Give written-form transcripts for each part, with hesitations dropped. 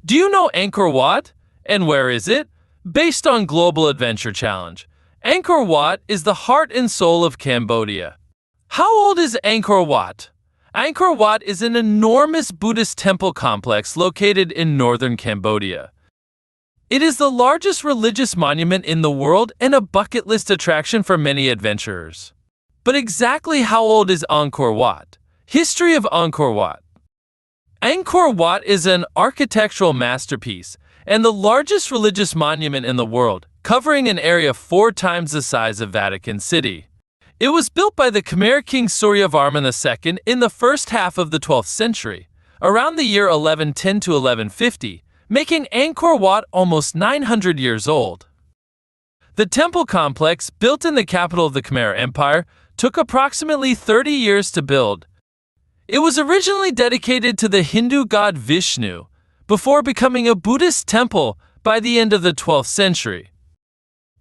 Do you know Ankor Wat? And where is it? Based on Global Adventure Challenge, Ankor Wat is the heart and soul of Cambodia. How old is Ankor Wat? Ankor Wat is an enormous Buddhist temple complex located in northern Cambodia. It is the largest religious monument in the world and a bucket list attraction for many adventurers. But exactly how old is Ankor Wat? History of Ankor Wat. Ankor Wat is an architectural masterpiece and the largest religious monument in the world, covering an area 4 times the size of Vatican City. It was built by the Khmer King Suryavarman II in the first half of the 12th century, around the year 1110 to 1150, making Ankor Wat almost 900 years old. The temple complex, built in the capital of the Khmer Empire, took approximately 30 years to build. It was originally dedicated to the Hindu god Vishnu, before becoming a Buddhist temple by the end of the 12th century.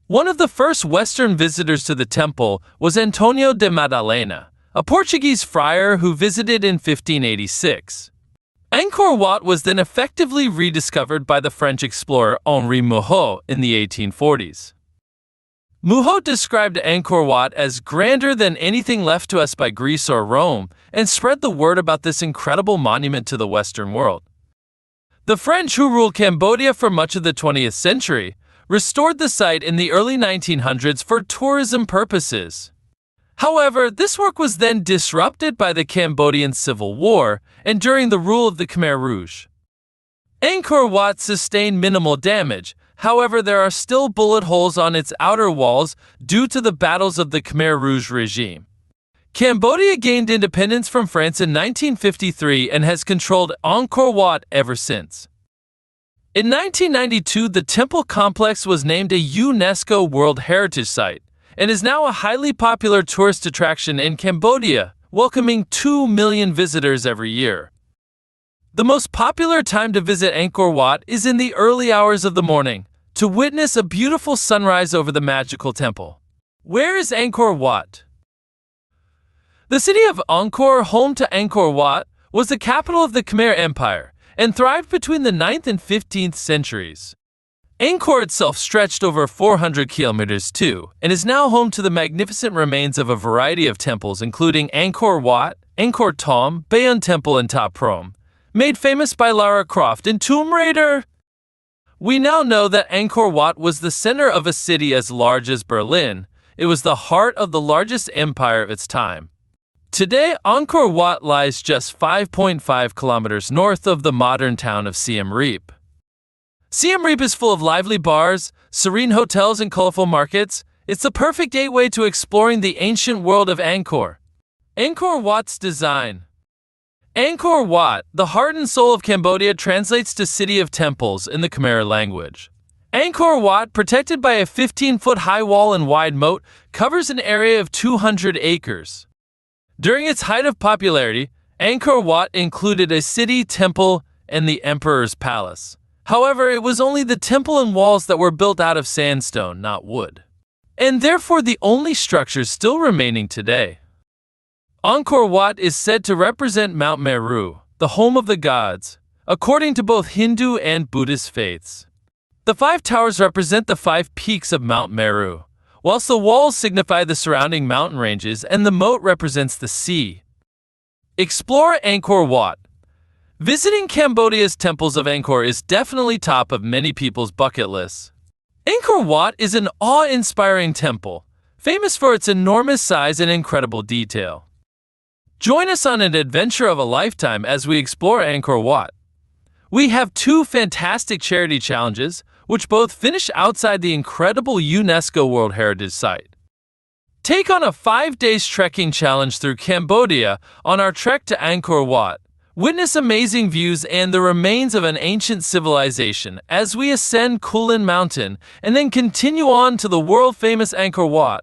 One of the first Western visitors to the temple was Antonio de Madalena, a Portuguese friar who visited in 1586. Ankor Wat was then effectively rediscovered by the French explorer Henri Mouhot in the 1840s. Mouhot described Ankor Wat as grander than anything left to us by Greece or Rome and spread the word about this incredible monument to the Western world. The French, who ruled Cambodia for much of the 20th century, restored the site in the early 1900s for tourism purposes. However, this work was then disrupted by the Cambodian Civil War and during the rule of the Khmer Rouge. Ankor Wat sustained minimal damage. However, there are still bullet holes on its outer walls due to the battles of the Khmer Rouge regime. Cambodia gained independence from France in 1953 and has controlled Ankor Wat ever since. In 1992, the temple complex was named a UNESCO World Heritage Site and is now a highly popular tourist attraction in Cambodia, welcoming 2 million visitors every year. The most popular time to visit Ankor Wat is in the early hours of the morning, to witness a beautiful sunrise over the magical temple. Where is Ankor Wat? The city of Angkor, home to Ankor Wat, was the capital of the Khmer Empire and thrived between the 9th and 15th centuries. Angkor itself stretched over 400 kilometers too, and is now home to the magnificent remains of a variety of temples including Ankor Wat, Angkor Thom, Bayon Temple and Ta Prohm, made famous by Lara Croft in Tomb Raider. We now know that Ankor Wat was the center of a city as large as Berlin. It was the heart of the largest empire of its time. Today, Ankor Wat lies just 5.5 kilometers north of the modern town of Siem Reap. Siem Reap is full of lively bars, serene hotels and colorful markets. It's the perfect gateway to exploring the ancient world of Angkor. Ankor Wat's design. Ankor Wat, the heart and soul of Cambodia, translates to City of Temples in the Khmer language. Ankor Wat, protected by a 15-foot-high wall and wide moat, covers an area of 200 acres. During its height of popularity, Ankor Wat included a city, temple, and the emperor's palace. However, it was only the temple and walls that were built out of sandstone, not wood, and therefore the only structures still remaining today. Ankor Wat is said to represent Mount Meru, the home of the gods, according to both Hindu and Buddhist faiths. The 5 towers represent the 5 peaks of Mount Meru, whilst the walls signify the surrounding mountain ranges and the moat represents the sea. Explore Ankor Wat. Visiting Cambodia's temples of Angkor is definitely top of many people's bucket lists. Ankor Wat is an awe-inspiring temple, famous for its enormous size and incredible detail. Join us on an adventure of a lifetime as we explore Ankor Wat. We have 2 fantastic charity challenges, which both finish outside the incredible UNESCO World Heritage Site. Take on a 5-day trekking challenge through Cambodia on our trek to Ankor Wat. Witness amazing views and the remains of an ancient civilization as we ascend Kulin Mountain and then continue on to the world-famous Ankor Wat.